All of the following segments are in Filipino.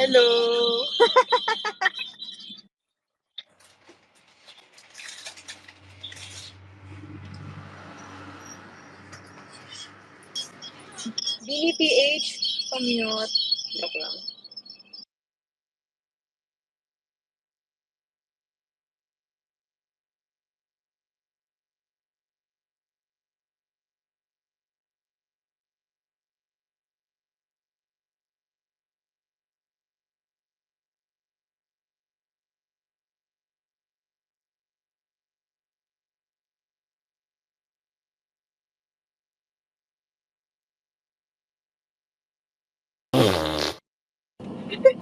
Hello. Bini PH, pamute. Joke lang.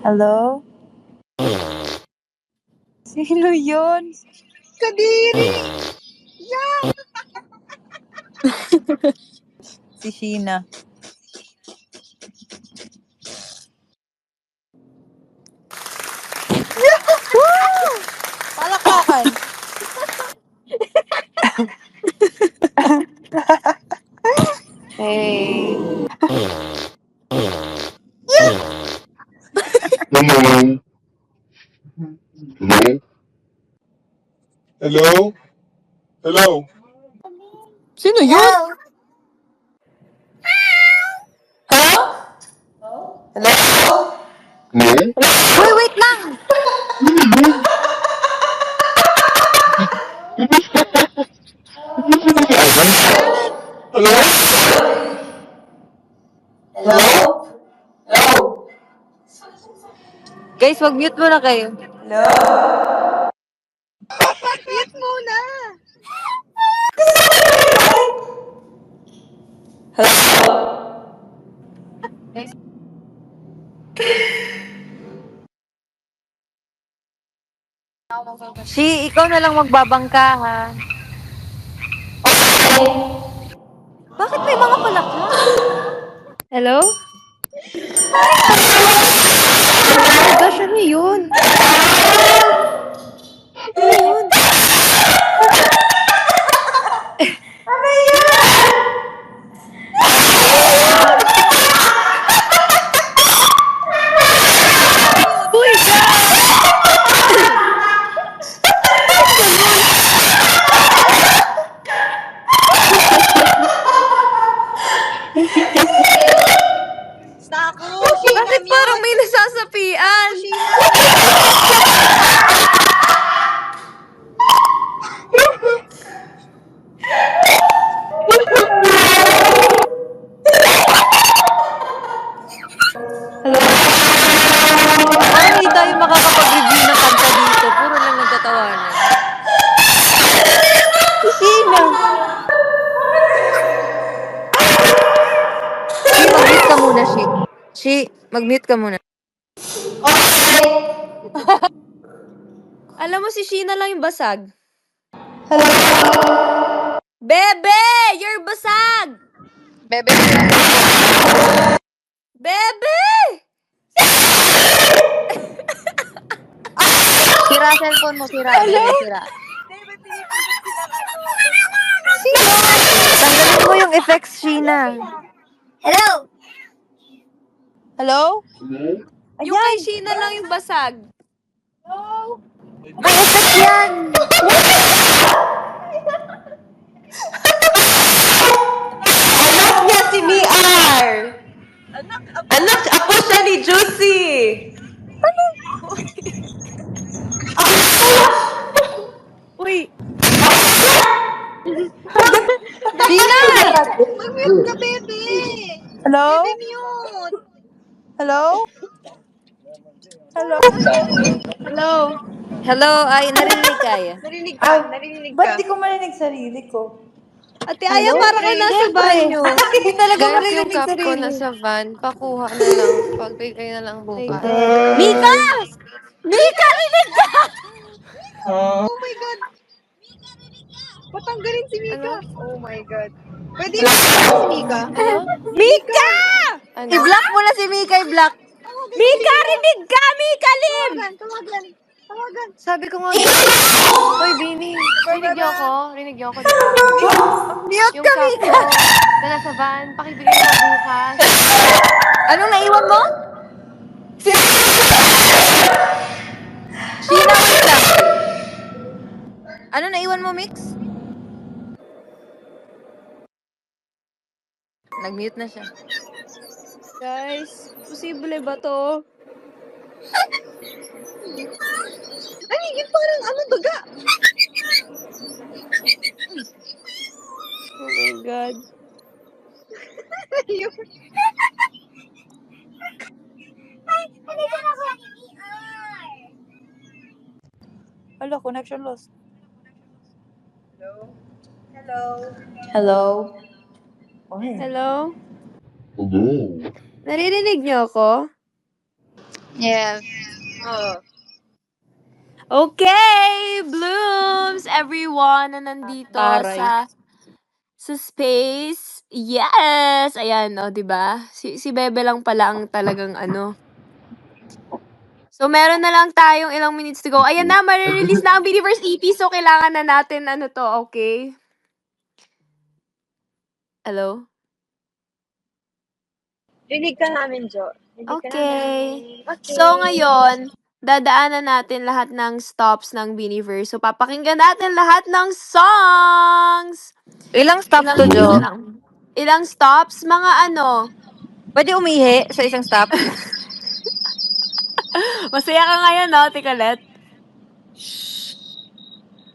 Hello? Sino yun? Kadiri! Si Sheena. Palakpakan! Hey. Hello? Hello? Hello? Sino yun? Hello? No? Uy, wait lang! Hello? Hello? Hello? Guys, mag-mute muna kayo. Hello? Mute muna! Si, ikaw na lang magbabangka, ha? Bakit may mga palaka? Hello? Oh my gosh, ano yun? Ano yun? Uy, Sako! bakit parang may nasasapian? Parang hindi tayo makakapag-review ng kanta dito. Puro lang nagtatawanan. Sino? Mag-mute ka muna, Shi. Shi, mag-mute ka muna. Alam mo, si Sheena lang yung basag. Bebe! You're basag! Bebe, Bebe! sira cellphone mo, sira. Bebe, sira. Tanggalin mo yung effects, Sheena. Hello? Hello? Yung kay Sheena lang yung basag. May effect yan! Anak niya si Miar! Anak ako siya ni Juicy! Uy! Sheena! Mag-mute ka, Bebe! Hello? Bebe, mute! Hello? Hello? Hello? Hello, ay, narinig kaya. Narinig ka. Ba't di ko marinig sarili ko? Ate Aya, para kayo nasa banyo. Hindi talaga Guys, yung marinig cup ko sarili. nasa van, pakuha na lang. Pagbigay na lang bukas. Mika! Mika, rinig ka! Oh my God! Patanggalin si Mika. Ano? Oh my God. Pwede mo si Mika? Ano? Mika! Ano? I-block mo na si Mika, i-block. Mika, rinig ka! Mika, Lim! Tawagan. Sabi ko nga, Hoy, Bini, rinig niyo ako? Rinig niyo ako, di ba? Mute Yung ka, cup Mika! ko na nasa van, pakibigay na bukas. Anong naiwan mo? Sheila, wait lang. Ano naiwan mo, Mix? Nag-mute na siya. Guys, posible ba to? Ay, yun parang ano, daga. Oh my God. Ayun. Hello, connection lost. Hello? Hello? Hello? Hello? Hello. Naririnig niyo ako? Yes. Oh. Okay! Blooms! Everyone na nandito Taray. sa space. Yes! Ayan, o, diba? Si Bebe lang pala ang talagang ano. So, meron na lang tayong ilang minutes to go. Ayan na, marirelease na ang Biniverse EP. So, kailangan na natin ano to, okay? Hello? Rinig ka namin, Jo. Rinig ka Okay. namin. Okay. So, ngayon, dadaanan natin lahat ng stops ng Biniverse. So, papakinggan natin lahat ng songs! Ilang stops to, Ilang, Jo? ilang stops? Mga ano? Pwede umihi sa isang stop? Masaya ka ngayon, no, Tikalet?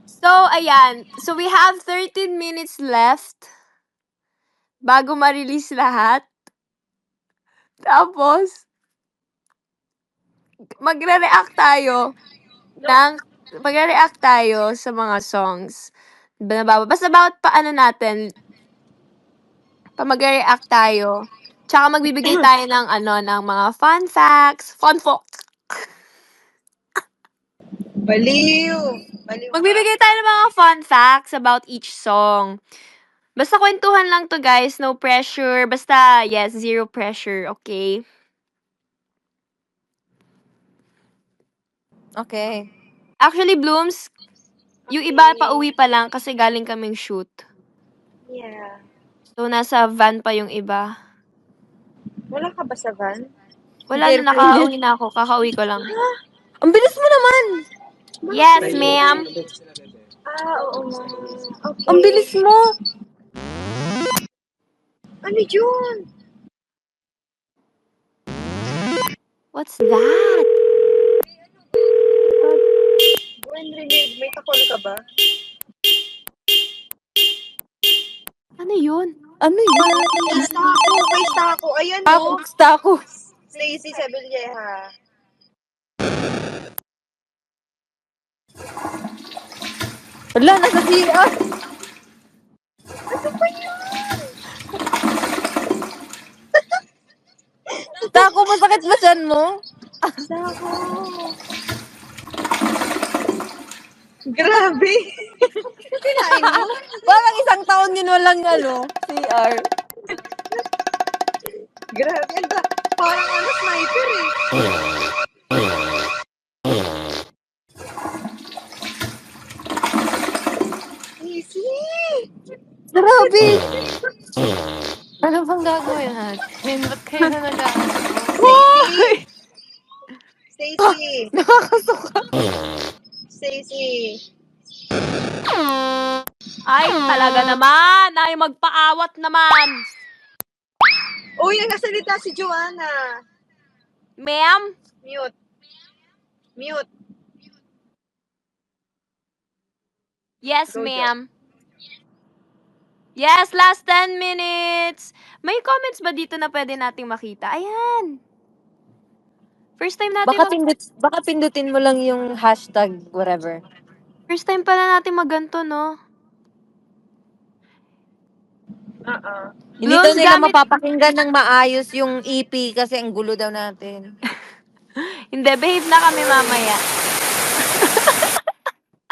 So, ayan. So, we have 13 minutes left bago ma-release lahat. Tapos, magre-react tayo sa mga songs. Basta about paano natin, magre-react tayo. Tsaka magbibigay tayo ng ano, ng mga fun facts. Baliw. Baliw ka. Magbibigay tayo ng mga fun facts about each song. Basta kwentuhan lang to, guys. No pressure. Basta, yes, zero pressure. Okay? Okay. Actually, Blooms, yung iba pa uwi pa lang kasi galing kaming shoot. Yeah. So, nasa van pa yung iba. Wala ka ba sa van? Wala na, nakauwi na ako. Kakauwi ko lang. Ang bilis mo naman! Yes, ma'am. Oo nga. Okay. Ang bilis mo! Ano yun? What's that? When rinig, may takol ka ba? Ano yun? Ano yun? Kay Stako. Ayan, Ako, no? gusto ako. Stacy Sevilleja. Wala, nasa CR. Tako, masakit ba siyan mo? Stako. Grabe. Kinain mo? Parang isang taon yun walang CR. Grabe. Parang sniper eh. Easy. Grabe! Ano bang gagawin natin? Ba't kayo na Stacy. Nakakasuka. Stacy. Ay, talaga naman! Ay, magpaawat naman! Uy, nagsasalita si Joanna. Ma'am? Mute. Mute. Yes, Go, Jo. ma'am. Yes, last 10 minutes! May comments ba dito na pwede nating makita? Ayan! First time natin Baka pindutin mo lang yung hashtag whatever. First time pala natin maganto, no? Hindi daw Blooms, nila gamit... mapapakinggan ng maayos yung EP kasi ang gulo daw natin. Hindi, behave na kami mamaya.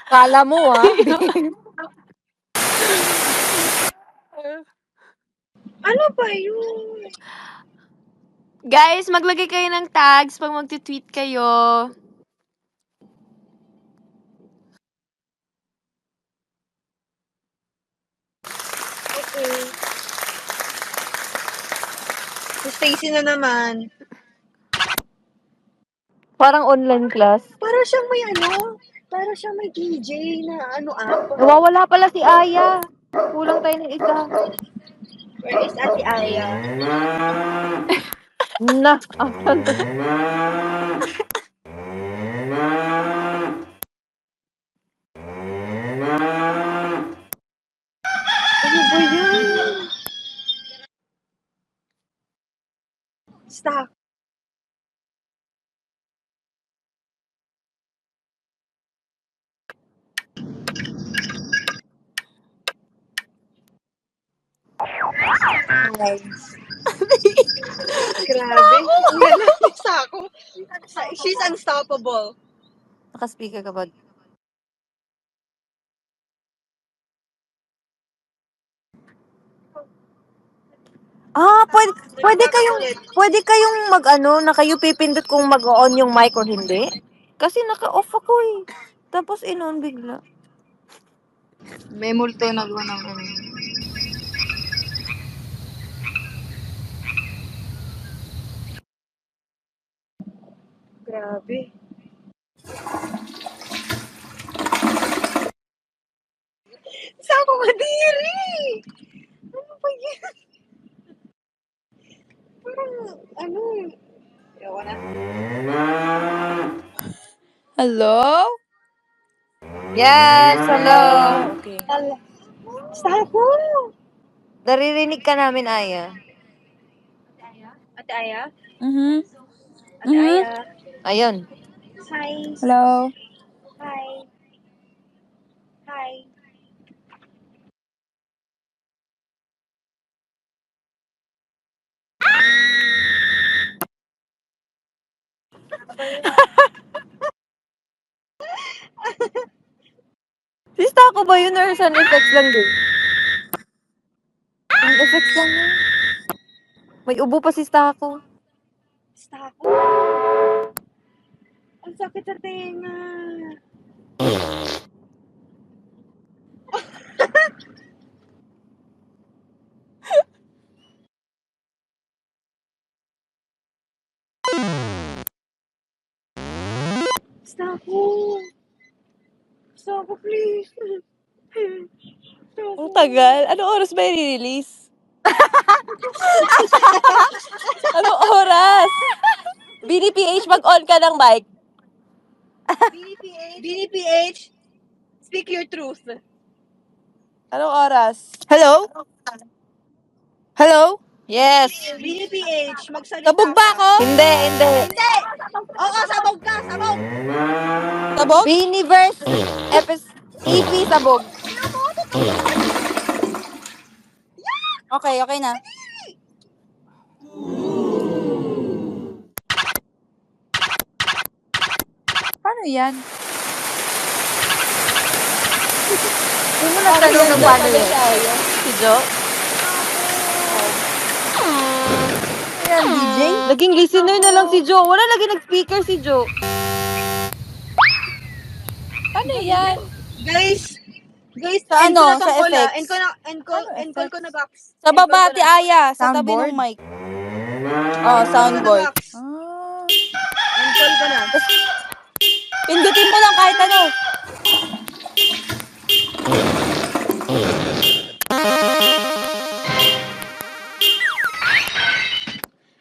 Kala mo, ha? Ano ba yun? Guys, maglagay kayo ng tags pag magti-tweet kayo. Okay. Si Stacy na naman. Parang online class. Para siyang may para siyang may DJ na app. Nawawala pala si Aya. Kulang tayo ng isa. Where is Ate Aya? Asan to? Ano ba yan? Stop. Grabe. Ang galing sa ako. She's unstoppable. Naka-speaker ka ba? Pwede kayong na kayo pipindot kung mag-on yung mic or hindi. Kasi naka-off ako eh. Tapos in-on bigla. May multo nagawa ng Grabe. Sa ako kadiri! Ano ba yan? Parang, ewan na. Hello? Yes, hello. Okay. Sa ako! Naririnig ka namin, Aya. Ate Aya? Mhm. Ate Aya? Ayun. Hi. Hello? Hi. Hi. Sista ko ba yun or sound effects lang din? Sound effects lang yun. May ubo pa sista ko. Sa ako? Ang sakit sa tenga. Sa ako. Sa ako, please. Sa ako. Ang tagal. Anong oras ba i-release? Anong oras? BDPH, mag-on ka ng mic. BDPH, speak your truth. Anong oras? Hello? Hello? Yes. BDPH, magsalita Sabog ba ako? Hindi. Hindi! Oo, sabog ka, sabog! Sabog? Biniverse EP sabog. Okay na. Paano yan? Hindi mo nagtanong ng paano yun. Si Jo? Ayan, DJ? Naging listener na lang si Jo. Wala lagi nag-speaker si Jo. Paano yan? Guys, Sa end ko ano? na tong Sa call, effects? End call ko na, Box. Sa baba, Ate Aya. Sa tabi Soundboard? ng mic. Oh, soundboard. Box. Ah. End call ko na. Pindutin mo lang kahit ano.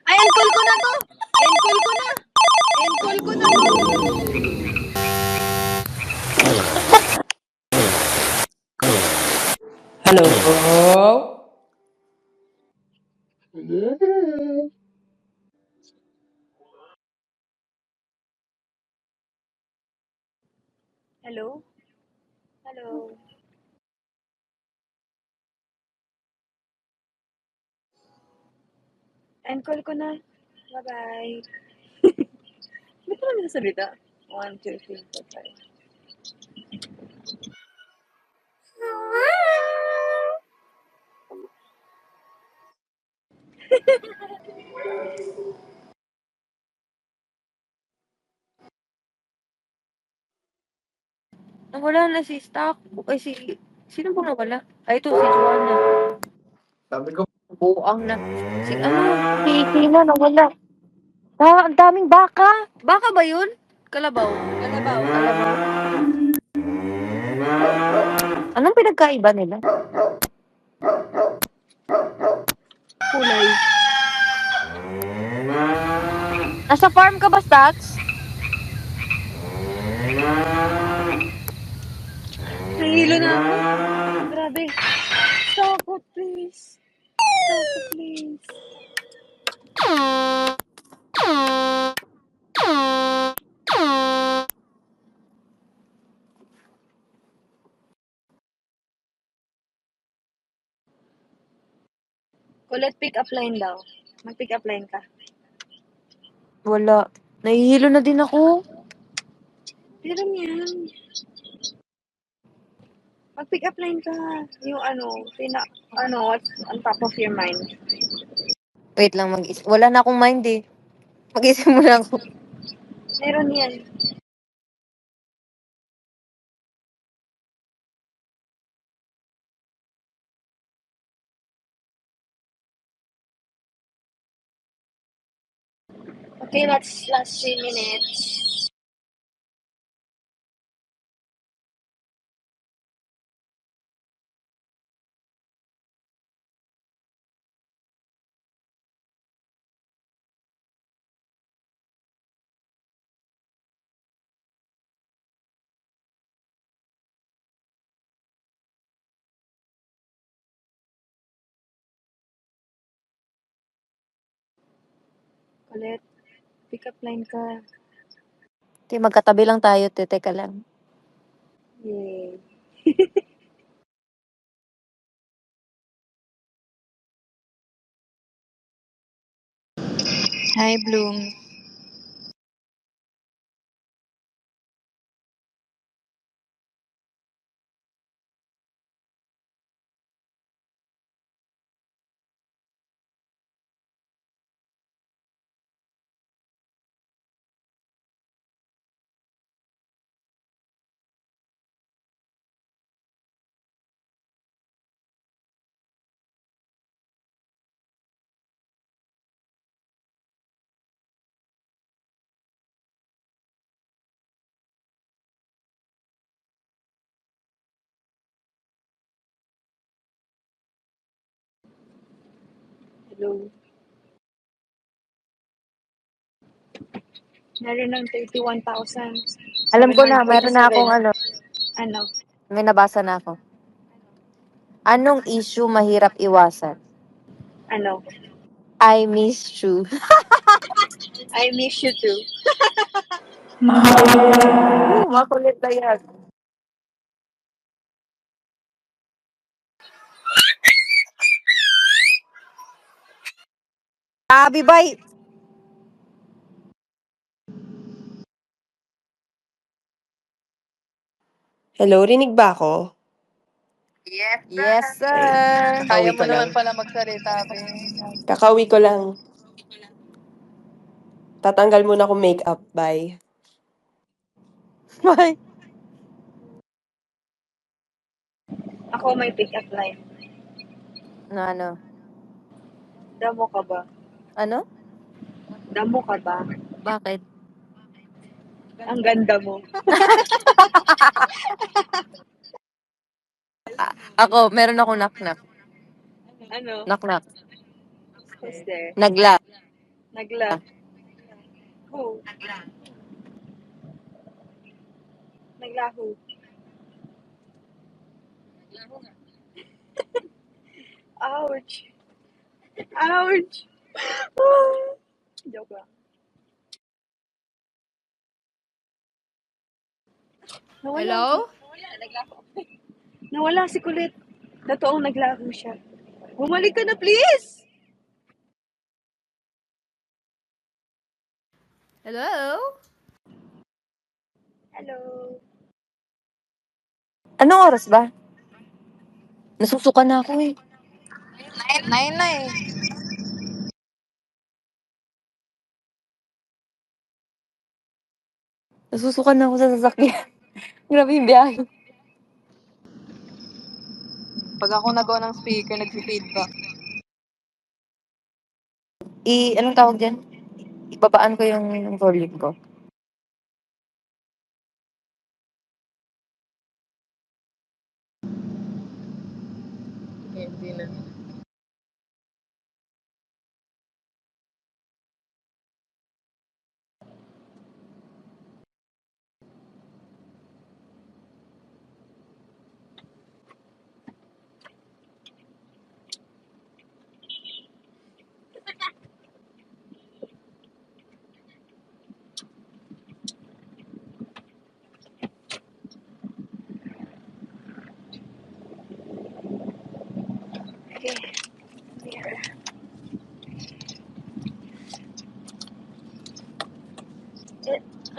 Ay, end call ko na to! End call ko na! End call ko na to! Hello? Hello? Hello? End call ko na. Bye-bye. Ba't naman nasalita? 1, 2, 3, 4, 5. Nawala na si Stock. Ay, sino ba nawala? Ay, ito, si Joanna. Sabi ko, Buang na. Si Tina nawala. Ah, ang daming baka. Baka ba yun? Kalabaw. Kalabaw. Kalabaw. Anong pinagkaiba nila? Kulay. Nasa farm ka ba, Stacks? Nahihilo na ako. Grabe. Stop it, please. Stop it, please. Colette, pick up line daw. Mag-pick up line ka. Wala. Nahihilo na din ako. Pero yan. Mag-pick up line ka. Yung what's on top of your mind. Wait lang, wala na akong mind eh. Mag-isip mo lang ako. Meron yan. Okay, last 3 minutes. Colette, pick up line ka. Te, magkatabi lang tayo, te. Teka lang. Yay. Hi, Bloom. Hello. Meron ng 31,000. Alam ko na, meron na akong Ano? may nabasa na ako. Anong issue mahirap iwasan? Ano? I miss you. I miss you too. Makulit na yan. Abi, bye. Hello, rinig ba ako? Yes, sir. Kaya mo naman pala magsalita, Kakauwi ko lang. Tatanggal muna akong makeup. Bye. Bye. Ako may pick up line. Ano? Damo ka ba? Ano? Damo ka ba? Bakit? Ang ganda mo. Ako, meron ako knock-knock. Ano? Knock-knock. Who's there? Nagla. Nagla. Who? Nagla who? Ouch. Ouch. Joke lang. Nawala Hello? Nawala, naglaho. Nawala si Colette. Totoong naglaho siya. Bumalik ka na, please! Hello? Hello. Anong oras ba? Nasusuka na ako eh. 9 na eh. Nasusuka na ako sa sasakyan. Grabe yung biyahe. Pag ako nag-on ng speaker, nag-feedback. Anong tawag dyan? Babaan ko yung volume ko. Hindi na.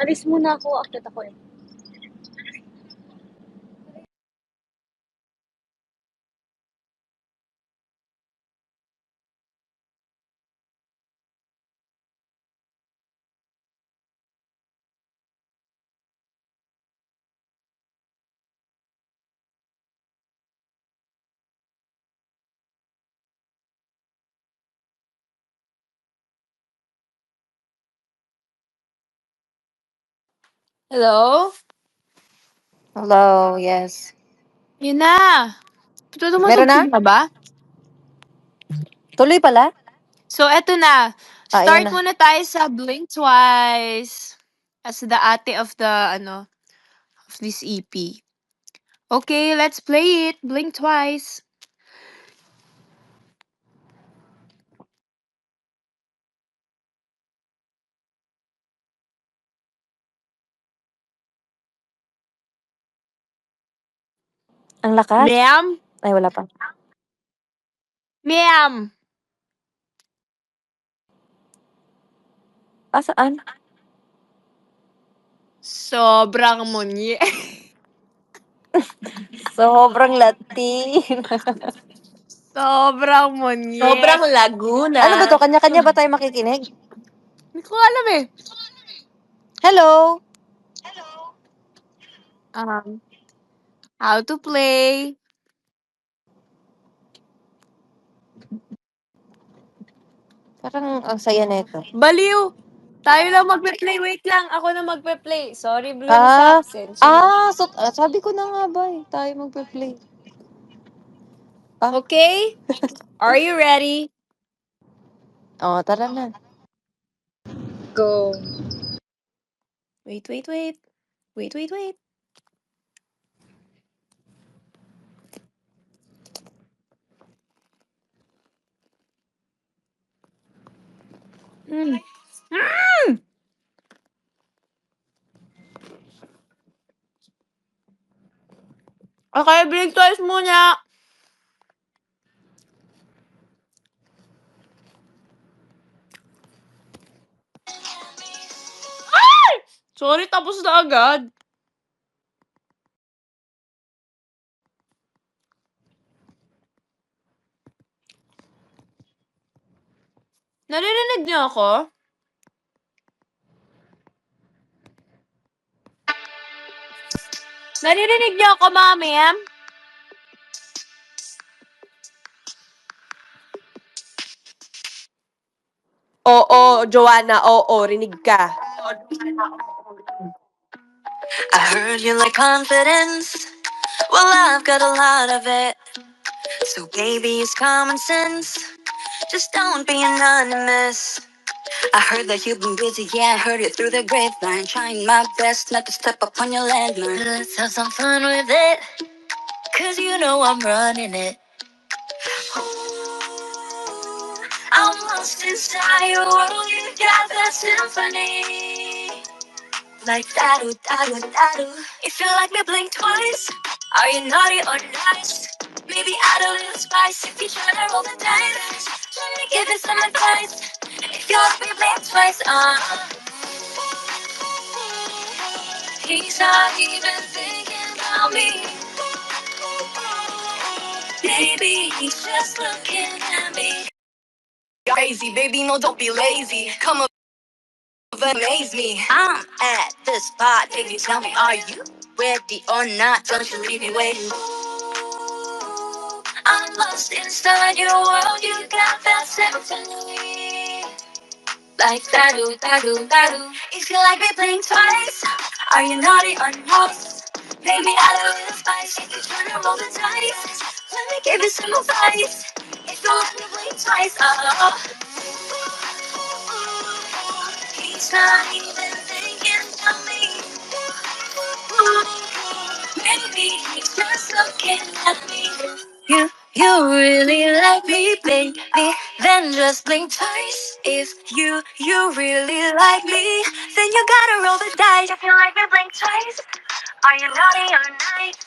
Alis muna ako. Akit ako eh. Hello? Hello, yes. Yun na. Meron na? Tumatugtog na ba? Tuloy pala? So, eto na. Ayan Start na. muna tayo sa Blink Twice. As the ate of the, of this EP. Okay, let's play it. Blink Twice. Ang lakas. Ma'am? Ay, wala pa. Ma'am? Saan? Sobrang munye. Sobrang Latin. Sobrang munye. Sobrang Laguna. Ano ba to? Kanya-kanya ba tayo makikinig? Hindi ko alam eh. Hello? How to play. Parang ang saya nito. Baliw! Tayo lang magpe-play. Wait lang. Ako na magpe-play. Sorry, Blue Ah, Sensya na. sabi ko na nga ba tayo magpe-play. Okay? Are you ready? Oh, tara na. Go. Wait, wait, wait. Wait, wait, wait. Mm. Okay, Blink Twice muna. Ay! Sorry, tapos na agad. Naririnig niyo ako? Naririnig niyo ako, ma'am? Oo, Joanna, oo, rinig ka. I heard you like confidence. Well, I've got a lot of it. So, baby, it's common sense. Just don't be anonymous. I heard that you've been busy, yeah, I heard it through the grapevine. Trying my best not to step up on your landmine. Let's have some fun with it, cause you know I'm running it. I'm lost inside your world, you got that symphony. Like that-oo, that-oo, that-oo. If you like me, blink twice. Are you naughty or nice? Maybe add a little spice if you're trying to roll the dice. Let me give you some advice. If you like me, blink twice. He's not even thinking about me. Baby, he's just looking at me. Crazy, baby, no, don't be lazy. Come up and amaze me. I'm at the spot, baby, tell me, are you ready or not? Don't you leave me waiting. I'm lost inside your world, you got that symphony. like that. If you like me playing twice, are you naughty or nice? Maybe add a little spice if you're trying to roll the dice. Let me give you some advice. If you like me playing twice, he's not even thinking of me. Maybe he's just looking at me. You really like me, baby? Then just blink twice. If you really like me, then you gotta roll the dice. If you like me, blink twice. Are you naughty or nice?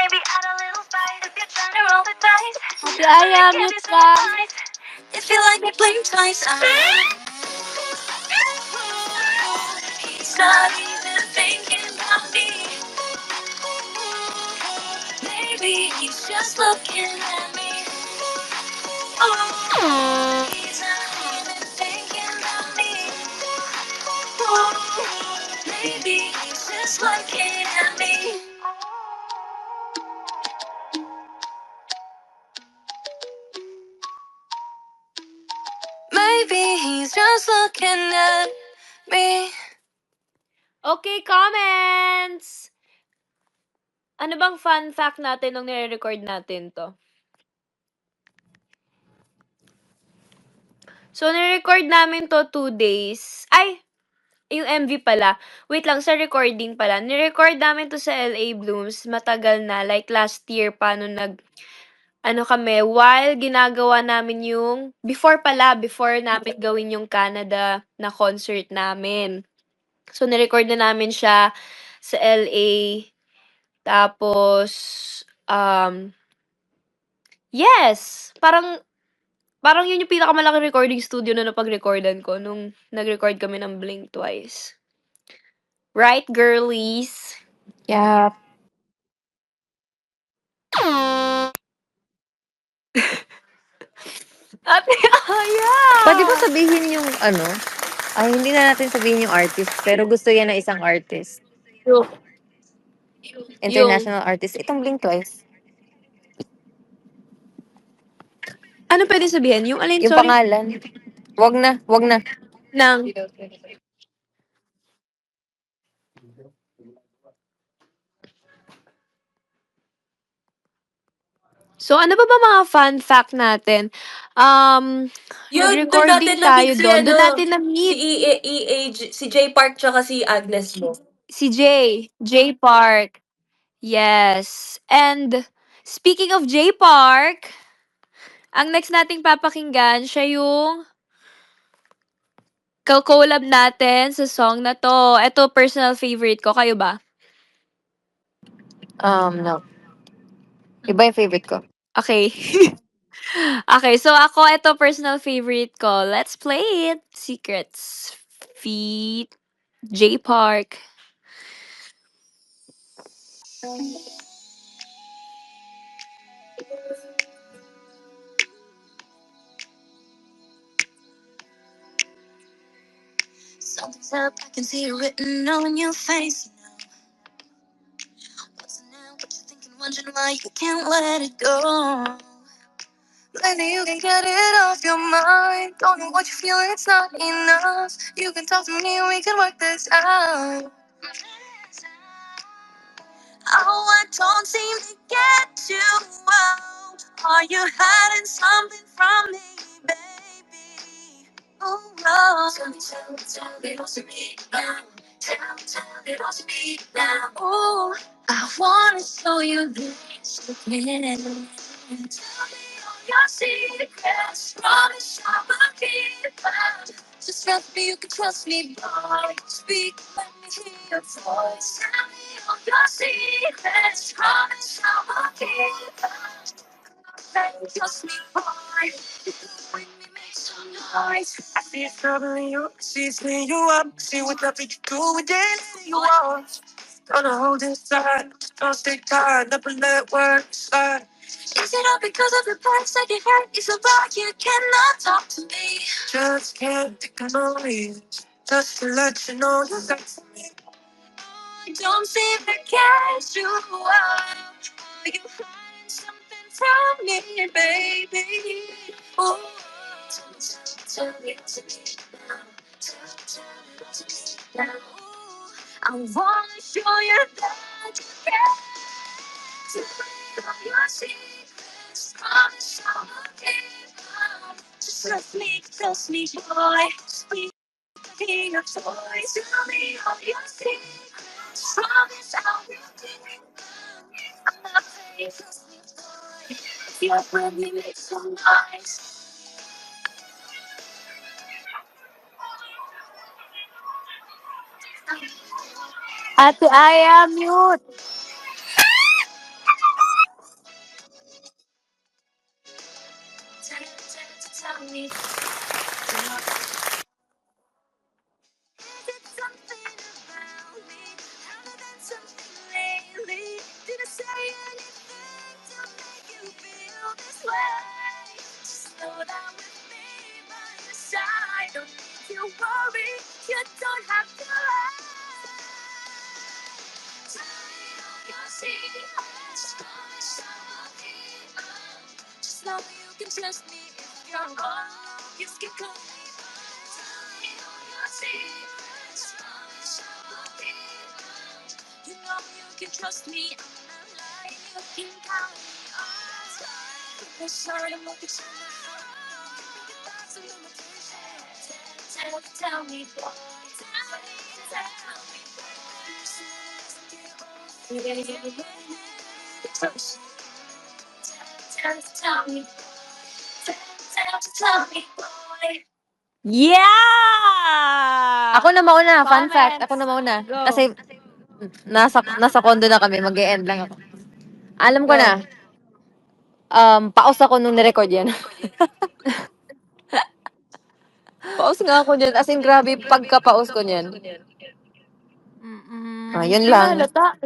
Maybe add a little spice if you're trying to roll the dice. Ate Let me Aya, give you mute some ka. advice. If you like me, blink twice. He's not even thinking about me. Maybe he's just looking at me. He's not even thinking about me. Maybe he's just looking at me. Maybe he's just looking at me. Okay, comments! Ano bang fun fact natin nung nire-record natin 'to? So, nire-record namin 'to 2 days. Ay, yung MV pala. Wait lang, sa recording pala. Ni-record namin 'to sa LA Blooms matagal na, like last year pa nung ano kami, while ginagawa namin yung before namin gawin yung Canada na concert namin. So, ni-record na namin siya sa LA. Tapos, yes! Parang yun yung pinakamalaking recording studio na napag-recordan ko nung nag-record kami ng Blink Twice. Right, girlies? Yeah. Ate Aya! Puwede ba sabihin yung ano, ay hindi na natin sabihin yung artist, pero gusto yan ng isang artist. Yung, International artist. Itong Blink Twice. ano pwede sabihin? Yung alin, Yung sorry? pangalan. Wag na, wag na. Ng, so, ano ba mga fun fact natin? Yun, doon natin Nag-recording tayo na-meet si, doon. Doon ano, natin si na-meet si J Park tsaka si Agnes mo. si J Park. Yes. And, speaking of J Park, ang next nating papakinggan, siya yung collab natin sa song na 'to. Eto, personal favorite ko. Kayo ba? No. Iba yung favorite ko. Okay. Okay, so ako, eto, personal favorite ko. Let's play it. Secrets. Feat. J Park. Something's up, I can see it written on your face. What's it now? What you thinking? Wondering why you can't let it go. Lately you can get it off your mind. Don't know what you feel, it's not enough. You can talk to me, we can work this out. Oh, I don't seem to get you. Oh, are you hiding something from me, baby? Oh, oh. Tell me, what's it mean now? Tell me, what's it mean now? Oh, I wanna show you this again. Tell me all your secrets. Promise I will keep them. Just trust me, you can trust me, boy. Speak, let me hear your voice. Tell me all your secrets. Promise I will keep them. Trust me, boy. When we make some noise, I see it troubling you. I see it's laying you up. I see what nothing you do with anything you want. Gonna hold inside. Just gonna stay tight. Never let words slide. Is it all because of the past that you hurt? Is it why you cannot talk to me? Just can't take no reason. Just to let you know you're there for me. I don't seem to catch you out. Are you hiding something from me, baby? Oh, tell me, Now, I wanna show you that you can. Tell me all your secrets. Promise I will keep them. Just trust me, boy. Sweet king of toys. Tell me all your secrets. Promise I will keep them. I'm not playing, trust me, boy. If you're with me, make some noise. Ate Aya, mute. Tell me, did something about me? Have I done something lately? Did I say anything to make you feel this way? Just know that with me by your side, don't need to worry. You don't have to lie. Tell me all your secrets. Promise I will keep them. Just know you can trust me if you're wrong. You can call me. Tell me all your secrets. Promise I will keep them. You know you can trust me. I'm not lying. You can count me on. There's certain look at my heart. That's a limitation. Tell me, boy. Tell me, boy. Tell me, tell me, boy. Yeah! Ako na mauna, fun fact. Ako na Comments. mauna. Go. Kasi nasa condo na kami, mag-e-end lang ako. Alam ko Go. na, paus ako nung nirecord yan. Paus nga ako dyan. As in, grabe, pagka-paus ko niyan. Yun Di lang. mahalata.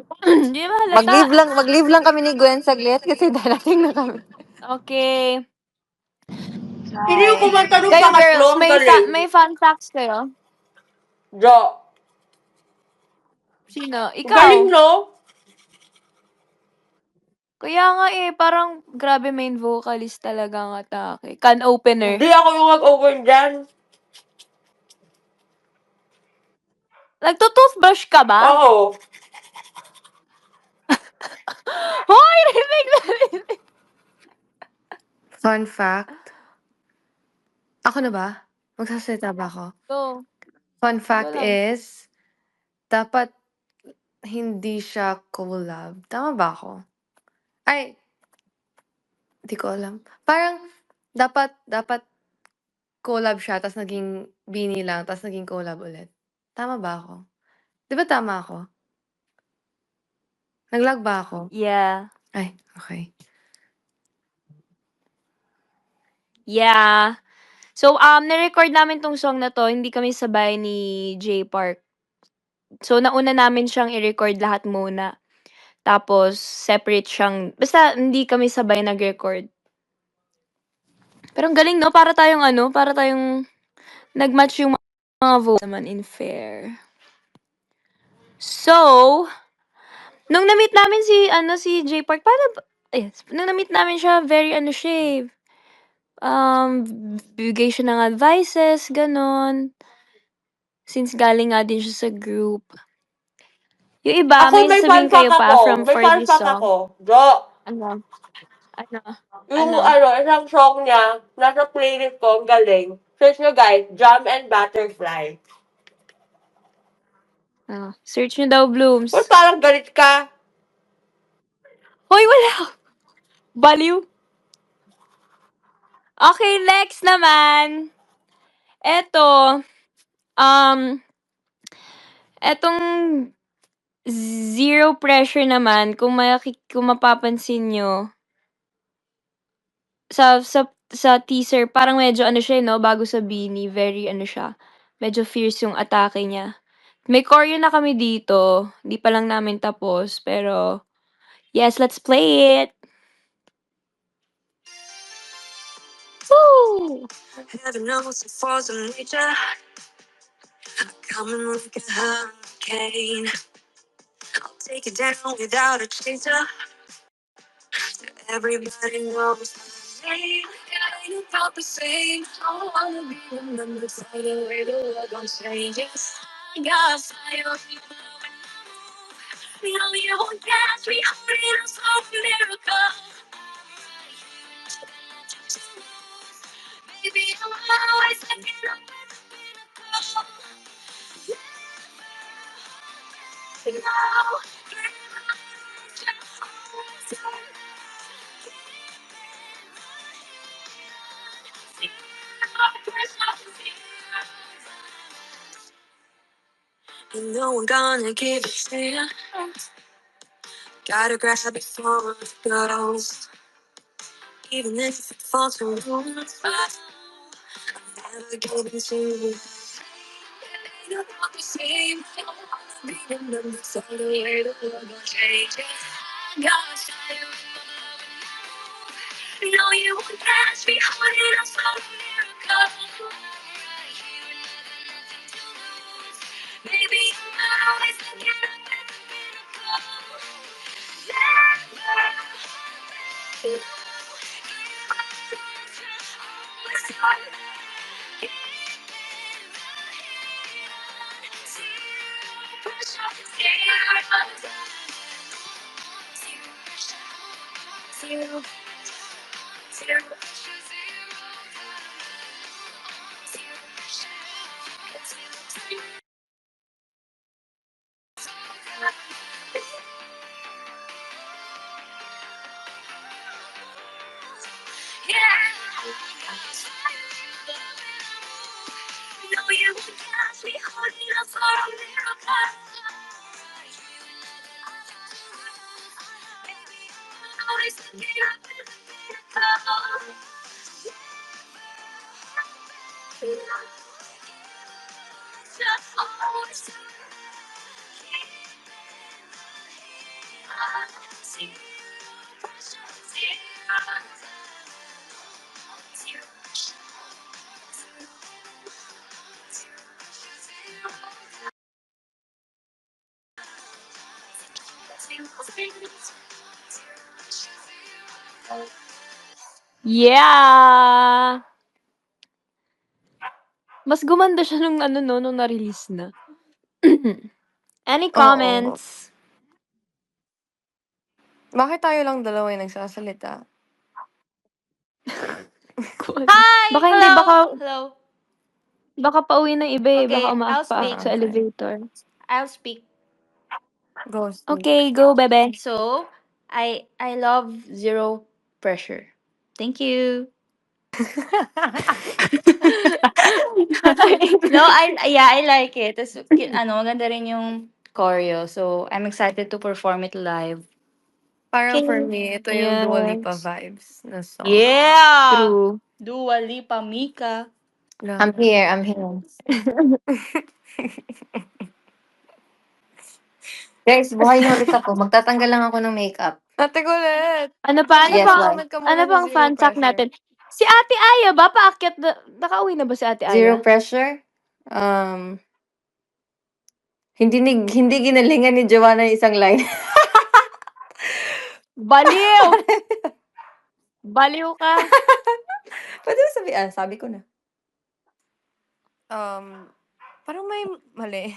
Di mahalata. Mag-leave lang kami ni Gwen saglit kasi darating na kami. Okay. Hindi yung kumanta nung Kayo pangatlo, girls, ang galing. may fun facts kayo? Jo. Sino? Ang galing, Ikaw? no? Kaya nga parang grabe main vocalist talaga ang atake. Can opener. Hindi ako yung nag-open dyan. Nagto-toothbrush ka ba? Oo. Hoy! Rinig na rinig. Fun fact. Ako na ba? Magsasalita ba ako? Go. Fun Go fact lang. is, dapat hindi siya collab. Tama ba ako? Ay, di ko alam. Parang, dapat collab siya, tas naging Beanie lang, tas naging collab ulit. Tama ba ako? Di ba tama ako? Nag-lag ba ako? Yeah. Ay, okay. Yeah. So, na-record namin tong song na 'to, hindi kami sabay ni Jay Park. So, nauna namin siyang i-record lahat muna. Tapos, separate siyang basta hindi kami sabay nag-record. Pero ang galing 'no, para tayong nag-match yung mga votes naman in fair. So, nung na-meet namin si Jay Park, nung na-meet namin siya, very siya bigay siya ng advices, gano'n. Since galing nga din siya sa group. Yung iba, Ako, may may fun sasabihin fact kayo pa ako. May for fun this fact song? ako. Jo. Ano? Ano? Yung Ano? isang song niya, nasa playlist ko, ang galing. Search nyo guys, Jam and Butterfly. Search nyo daw, Blooms. Ba't parang galit ka? Hoy, wala! Baliw! Okay, next naman. Eto, etong Zero Pressure naman, kung mapapansin nyo, sa teaser, parang medyo siya, no, bago sa Beanie, very siya, medyo fierce yung atake niya. May choreo na kami dito, di pa lang namin tapos, pero yes, let's play it! Woo! Heaven knows the force of nature, coming like a hurricane. I'll take it down without a chaser. Everybody knows my name. It ain't about the same. I wanna be remembered by the way the world gon' change. Yes, got fire in my blood when I move. No, you won't catch me holding on for a miracle. Baby, I'm always looking up at the pinnacle. No, you know I'm gonna give it to you. Gotta grab before it goes. Even if it falls from the sky, I'm never giving to you. You want the same, being the mix of the way the world gon' change. I got fire in my blood when I move. No, you won't catch me holding on for a miracle. Right here, nothing to lose. Baby, I'm always looking up at the pinnacle. No, you won't catch me holding on for a miracle. Baby, I'm always looking up at the pinnacle. Yeah! Mas gumanda siya nung ano 'no, nung na-release na. Any Oo. comments? Bakit tayo lang dalawa yung nagsasalita? Hi! Baka hindi, Hello! Hello. baka pauwi ng iba eh, baka Okay, I'll umaapak speak. sa elevator. I'll speak. Go, speak. Okay, go bebe. So, I love Zero Pressure. Thank you. No, I like it. Tas, maganda rin yung choreo. So, I'm excited to perform it live. Parang for Okay. me, ito yung Dua Lipa Yes. vibes na song. Yeah! True. Dua Lipa, Mika. I'm here, I'm here. Guys, buhay na ulit ako. Magtatanggal lang ako ng makeup. Ate Colette! Ano pa? Ano Yes, pang, why? Comment ka muna ano sa pang Zero fan fact Pressure. natin? Si Ate Aya ba? Paakyat na, nakauwi na ba si Ate Zero Aya? Pressure. Hindi ginalingan ni Joanna yung isang line. Baliw! Baliw ka. Pwede mo sabihin, sabi ko na. Parang may mali.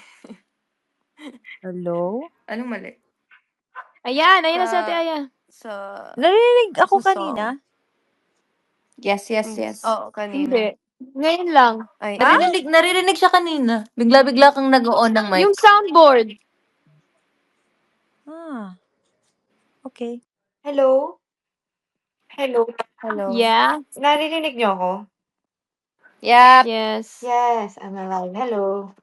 Hello? Anong mali? Ayan na si Ate Aya. Sa Narinig ako sa kanina. Yes. Oo, kanina. Hindi. Ngayon lang. Ay, Naririnig siya kanina. Bigla-bigla kang nag-on ng mic. Yung soundboard. Ah. Okay. Hello? hello. Yeah. Naririnig niyo ako? Yep. Yes. Yes, I'm alive. Hello.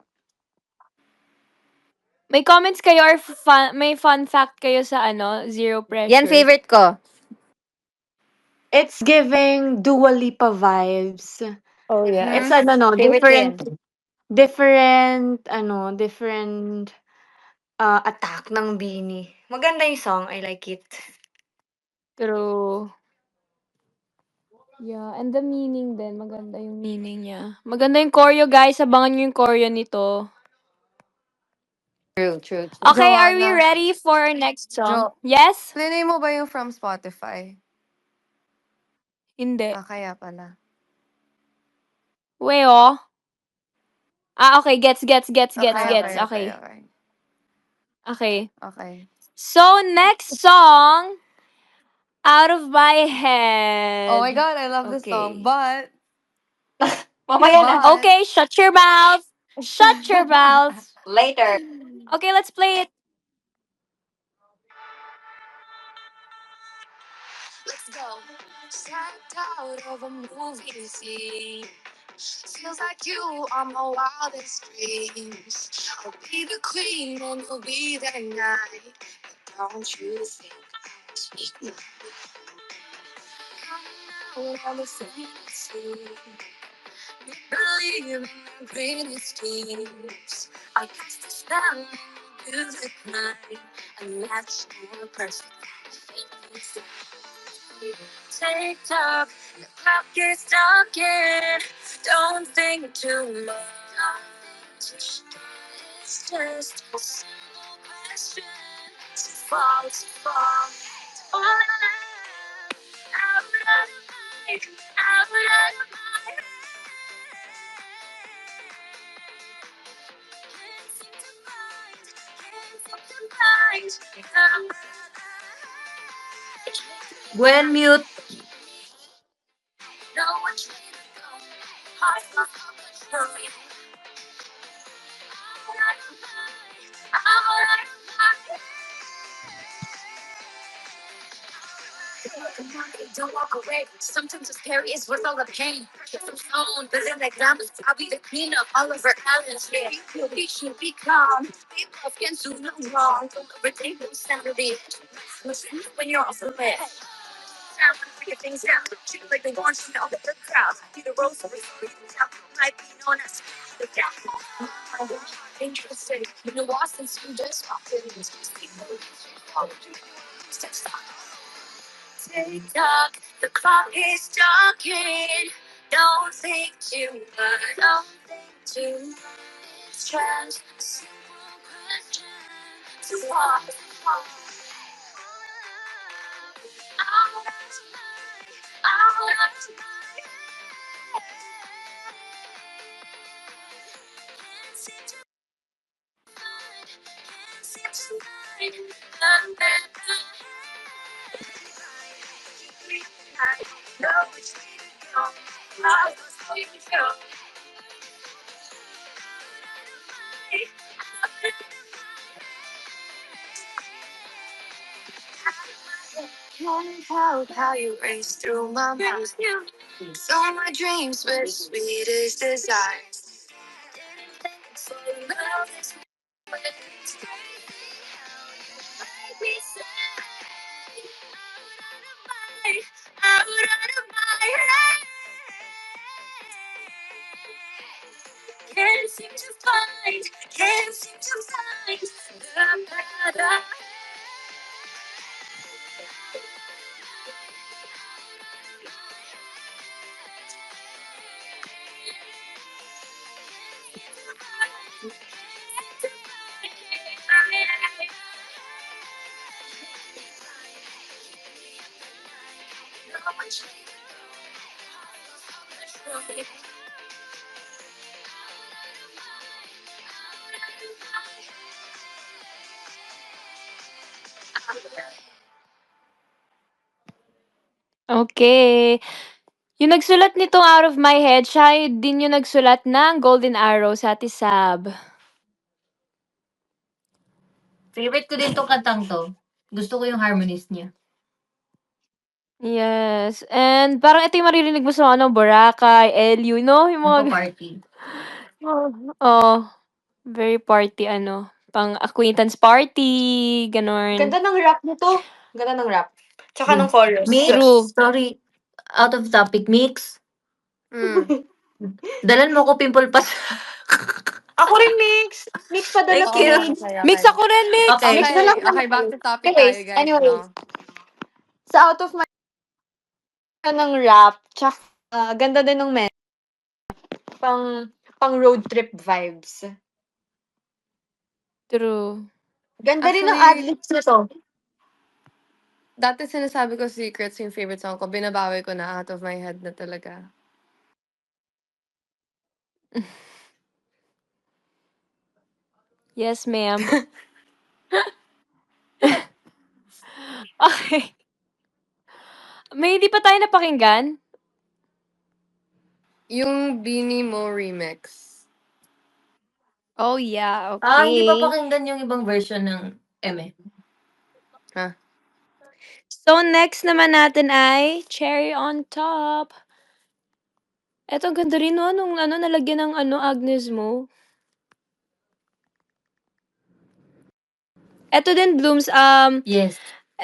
May comments kayo or may fun fact kayo sa Zero Pressure? Yan, favorite ko. It's giving Dua Lipa vibes. Oh, yeah. It's Favorite ko yan. different attack ng Beanie. Maganda yung song. I like it. True. Yeah, and the meaning din. Maganda yung meaning niya. Maganda yung choreo, guys. Abangan nyo yung choreo nito. True. Okay, are we Joanna. ready for our next song? Jo, Yes? plinay mo ba yung from Spotify? Hindi. Kaya pala. Weo. Okay. Gets. Okay, Okay. okay, okay, okay. Okay. Okay. So, next song, Out of My Oh my Head. God, I love this song. Okay. But, Mamaya na. Okay, shut your mouth. Shut your mouth. Later. Okay, let's play it. Let's go. Stepped out of a movie scene. Feels like you are my wildest dreams. I'll be the queen and you'll be the knight. But don't you think I'll speak now? Coming out on the fantasy. Make believe in the greatest dreams. I guess the spell in the music night. And that's more perfect. Take talk, the clock is ticking. Don't think too much. It's just a simple question. To fall, to fall in love. Out of my, out of my head. Can't seem to find, can't seem to find. Gwen, mute. No one to go. Heart of control. Don't walk away. Sometimes what's scary is worth all the pain. Get some stone, but then like diamonds, I'll be the queen of all of her islands. Yeah, we should be calm. Be love can do no wrong. Don't overthink those sanity. Listen when you're off the list. Time to figure things out. Treat it like they want you to know that the crowds. Be the rose of the story. Might be known as the devil. Interesting. You know, since you just walked in. Tick tock, the clock is ticking. Don't think too much. Don't think too much. It's just a simple question to walk. Can't help how you race through my mind. So my dreams were sweetest desires. Didn't think so love is what it's crazy how you make me say out of my head. Can't seem to find, can't seem to find the better. Okay. Yung nagsulat nitong Out of My Head, siya din yung nagsulat ng Golden Arrow sa Ate Sab. Favorite ko din tong kantang 'to. Gusto ko yung harmonies niya. Yes. And parang ito yung maririnig mo sa ano, Boracay, LU, no? Yung mga Nagpa-party. oh, very party ano, pang acquaintance party, gano'n. Ganda ng rap nito. Ganda ng rap. Tsaka ng chorus. True. Mix, sorry, out of topic, Mix. Mm. Dalan mo ko pimple pa Ako rin, Mix. Mix, padala Thank ko, you. Mix. Okay, Mix okay. ako rin, Mix. Okay. Mix na lang Okay, okay, back to topic tayo, Anyways, guys, no? sa Out of My ng rap, tsaka ganda din ng pang road trip vibes. True. Ganda rin ng Actually, adlibs nito. dati sinasabi ko Secrets yung favorite song ko. Binabawi ko na Out of My Head na talaga. Yes, ma'am. Okay. May hindi pa tayo napakinggan? Yung Beanie Mo remix. Oh, yeah. Hindi pa Okay. pakinggan yung ibang version ng Eme. Ha? So, next naman natin ay Cherry on Top. Eto, ang ganda rin no, nung nalagyan ng Agnes Mo. Eto din, Blooms, Yes.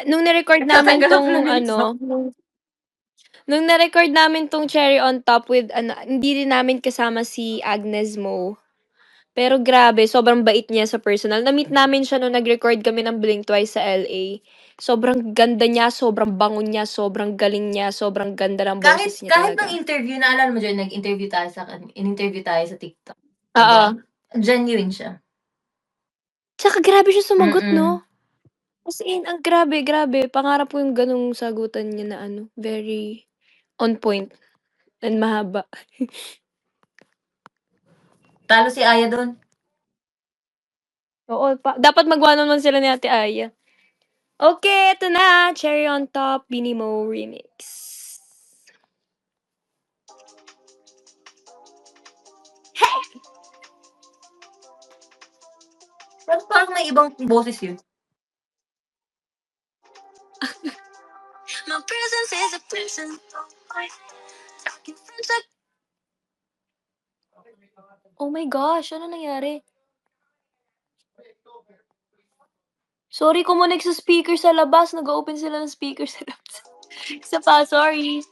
nung na-record namin Nagtatanggap tong na ng song. nung na-record namin tong Cherry on Top with hindi rin namin kasama si Agnes Mo. Pero grabe, sobrang bait niya sa personal. Na-meet namin siya nung nag-record kami ng Blink Twice sa LA. Sobrang ganda niya, sobrang bango niya, sobrang galing niya, sobrang ganda ng boses niya Kahit talaga. ng interview, naalala mo dyan, in-interview tayo sa TikTok. Oo. Genuine siya. Tsaka grabe siya sumagot, Mm-mm. no? As in, ang grabe. Pangarap ko yung ganung sagutan niya na very on point and mahaba. Talo si Aya doon. Oo, dapat magawa naman sila ni Ate Aya. Okay, ito na. Cherry on Top, Beanie Mo remix. Parang may ibang boses yun. My presence is a prison. Talking French like Oh my gosh, ano nangyari? Sorry, kumunik sa speaker sa labas. Nag-open sila ng speaker sa labas. Isa pa, sorry.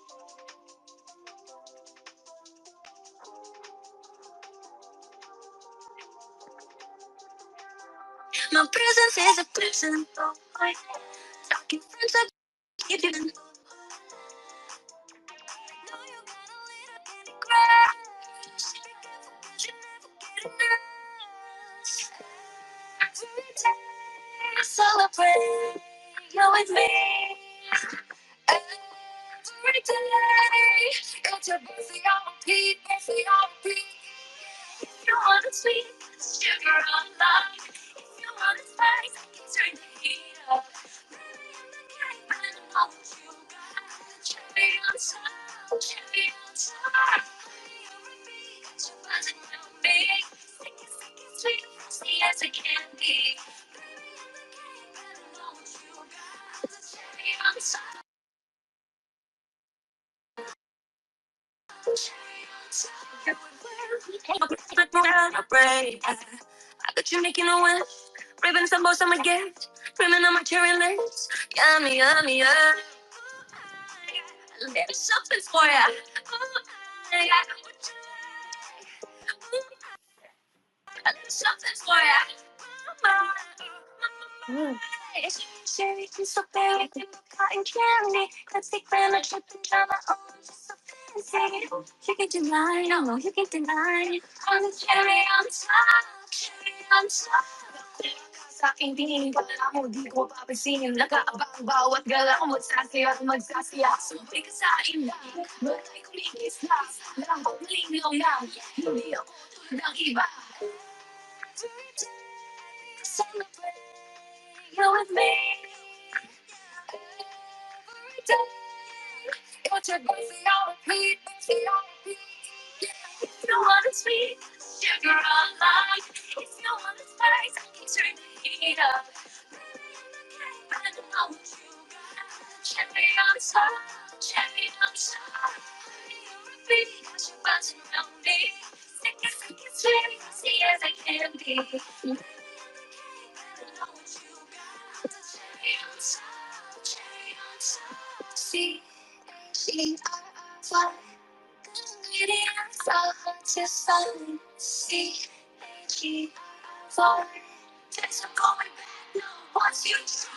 my presence is a prison. Talking French like if you know you got a little candy crush. Be careful 'cause you never get enough. Every day celebrate you with me. Every day it's your birthday on repeat, birthday on repeat. If you want it sweet, sugar on love. If you want it spice, I can turn the heat up. Baby, I'm the kind I know what you got. Cherry on top, cherry on top. Honey, on repeat, got you buzzing on me. Sick it, sweet, frosty as a candy. Baby, I'm the kind I know what you got. The cherry on top. I got you making a wish. Ribbons and bows on my gift. Rimming on my cherry lips. Yummy, yummy, yummy. There's something for ya. I got what you like. There's something for ya. Cherry can so berry, cotton candy. Let's take plan a trip and try my own. Just so fancy. You can deny, no, you can deny. On the cherry on top, cherry on top. Sa aking tingin, wala mo, di ko papansinin. Nag-aabang bawat gala ko, magsasaya at magsasaya. Sumabay ka sa akin lang, batay ko ligis lang. Lambot malinaw lang, hindi ako tulad ng iba. Celebrate you with me. Every day, it's your birthday on repeat, birthday on repeat. If you want it sweet, sugar on life. If you want it spice, I can turn the heat up. Baby, I'm the kind I know what you got. Cherry on top, cherry on top. Honey, on repeat, got you buzzing around me. Sick it, sweet, frosty as I can be. Baby, I'm the kind I know what you got. The cherry on top, cherry on top. C-H-E-R-R-Y. Ingredients are hard to find. C-H-E-R-R-Y. There's no going back now once you try.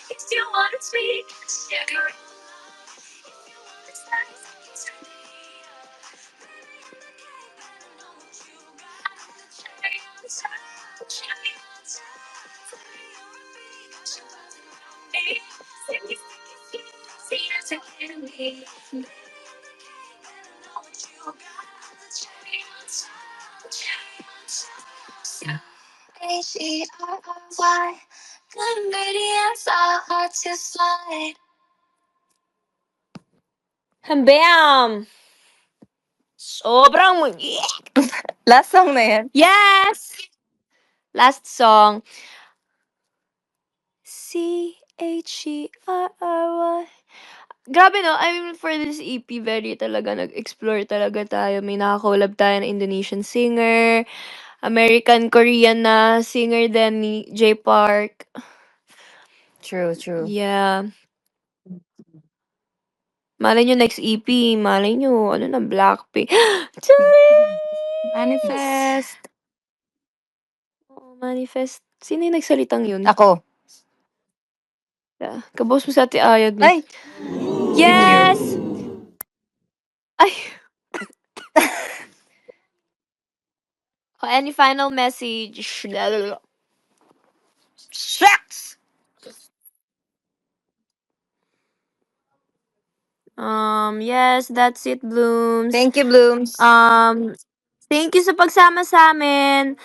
If you want it sweet, sugar and love. If you want it spice, I can turn the heat up. Baby, I'm the kind that I know what you got. The cherry on top, cherry on top. Cherry on repeat, got you buzzing around me. Sticky, sticky, sweet, sweet as a candy. Baby, I'm the kind that I know what you got. The cherry on top, cherry on top. C-H-E-R-R-Y. C-H-E-R-R-Y. Good ingredients are hard to find. Bam! Sobrang Last song na yan. Yes! Last song. C-H-E-R-R-Y. Grabe no, I mean for this EP, very talaga nag-explore talaga tayo. May naka-collab tayo na Indonesian singer, American, Korean na singer din ni J Park. True, true. Yeah. Malay nyo next EP, malay nyo, ano na, Blackpink. Charis! Manifest. Oo, Manifest. Sino yung nagsalitang yun? Ako. Yeah. Kabos mo sa Ate Ayad mo. Ay! Yes! Ay! Any final message? Shucks! Yes, that's it, Blooms. Thank you, Blooms. Thank you sa pagsama sa amin.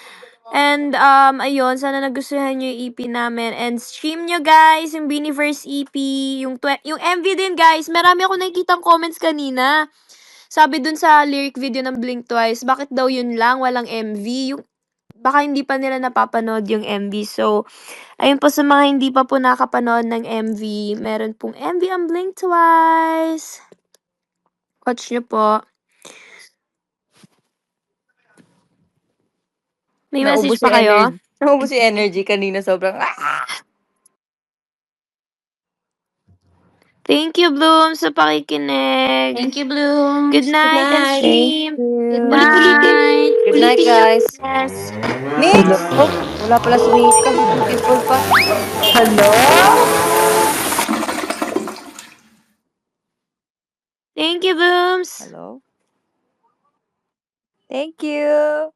And, ayun, sana nagustuhan nyo yung EP namin. And stream nyo, guys, yung Beaniverse EP. Yung MV din, guys. Marami ako nakikitang comments kanina. Sabi dun sa lyric video ng Blink Twice, bakit daw yun lang, walang MV? Baka hindi pa nila napapanood yung MV. So, ayun po sa mga hindi pa po nakapanood ng MV, meron pong MV ang Blink Twice. Watch nyo po. May message pa kayo? Naubos yung energy kanina. Sobrang, Thank you, Bloom, sa pakikinig. Thank you, Blooms. Good night and Thank stream. you. Good night. Good night, guys. Yes. Mix! Oh, wala pala si Mika. Beautiful pa. Hello? Thank you, Blooms. Hello? Thank you.